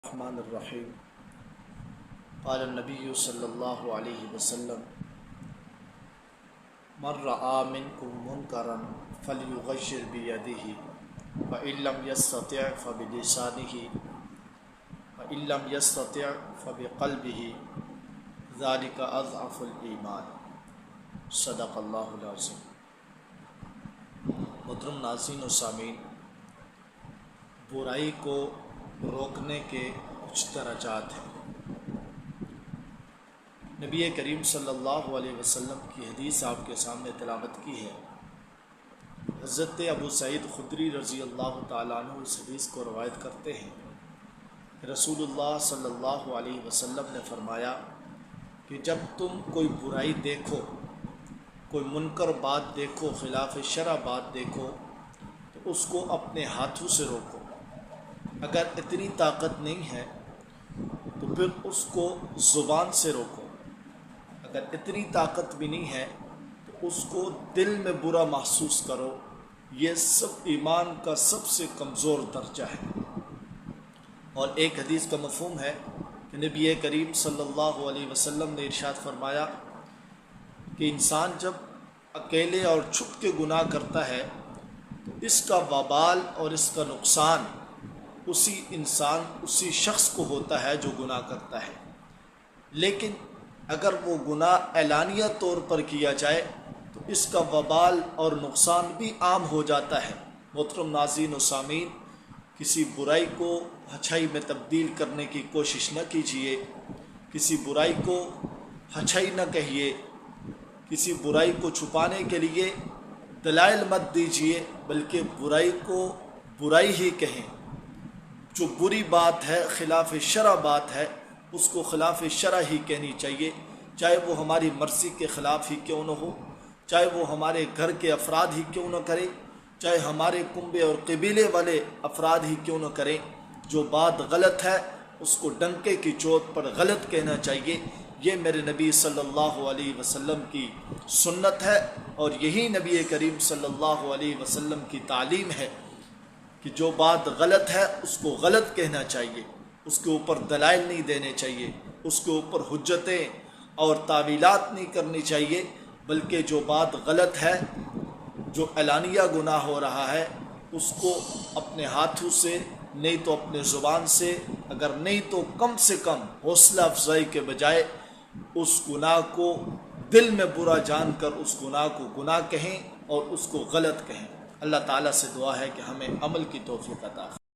الرحمن الرحیم قال النبی صلی اللہ علیہ وسلم من رأى منکم منکرا فلیغیر بیدہ فإن لم یستطع فبلسانہ فإن لم یستطع فبقلبہ ذلک اضعف الایمان۔ صدق اللہ العظیم۔ محترم ناظرین و سامعین، برائی کو روکنے کے کچھ درجات ہیں۔ نبی کریم صلی اللہ علیہ وسلم کی حدیث آپ کے سامنے تلاوت کی ہے۔ حضرت ابو سعید خدری رضی اللہ تعالیٰ عنہ اس حدیث کو روایت کرتے ہیں۔ رسول اللہ صلی اللہ علیہ وسلم نے فرمایا کہ جب تم کوئی برائی دیکھو، کوئی منکر بات دیکھو، خلاف شرع بات دیکھو، تو اس کو اپنے ہاتھوں سے روکو۔ اگر اتنی طاقت نہیں ہے تو پھر اس کو زبان سے روکو۔ اگر اتنی طاقت بھی نہیں ہے تو اس کو دل میں برا محسوس کرو۔ یہ سب ایمان کا سب سے کمزور درجہ ہے۔ اور ایک حدیث کا مفہوم ہے کہ نبی کریم صلی اللہ علیہ وسلم نے ارشاد فرمایا کہ انسان جب اکیلے اور چھپ کے گناہ کرتا ہے تو اس کا وبال اور اس کا نقصان اسی شخص کو ہوتا ہے جو گناہ کرتا ہے۔ لیکن اگر وہ گناہ اعلانیہ طور پر کیا جائے تو اس کا وبال اور نقصان بھی عام ہو جاتا ہے۔ محترم ناظرین و سامعین، کسی برائی کو اچھائی میں تبدیل کرنے کی کوشش نہ کیجیے، کسی برائی کو اچھائی نہ کہیے، کسی برائی کو چھپانے کے لیے دلائل مت دیجیے، بلکہ برائی کو برائی ہی کہیں۔ جو بری بات ہے، خلاف شرع بات ہے، اس کو خلاف شرع ہی کہنی چاہیے، چاہے وہ ہماری مرضی کے خلاف ہی کیوں نہ ہو، چاہے وہ ہمارے گھر کے افراد ہی کیوں نہ کریں، چاہے ہمارے کنبے اور قبیلے والے افراد ہی کیوں نہ کریں۔ جو بات غلط ہے اس کو ڈنکے کی چوٹ پر غلط کہنا چاہیے۔ یہ میرے نبی صلی اللہ علیہ وسلم کی سنت ہے، اور یہی نبی کریم صلی اللہ علیہ وسلم کی تعلیم ہے کہ جو بات غلط ہے اس کو غلط کہنا چاہیے، اس کے اوپر دلائل نہیں دینے چاہیے، اس کے اوپر حجتیں اور تعویلات نہیں کرنی چاہیے، بلکہ جو بات غلط ہے، جو اعلانیہ گناہ ہو رہا ہے، اس کو اپنے ہاتھوں سے، نہیں تو اپنے زبان سے، اگر نہیں تو کم سے کم حوصلہ افزائی کے بجائے اس گناہ کو دل میں برا جان کر اس گناہ کو گناہ کہیں اور اس کو غلط کہیں۔ اللہ تعالیٰ سے دعا ہے کہ ہمیں عمل کی توفیق عطا فرمائے۔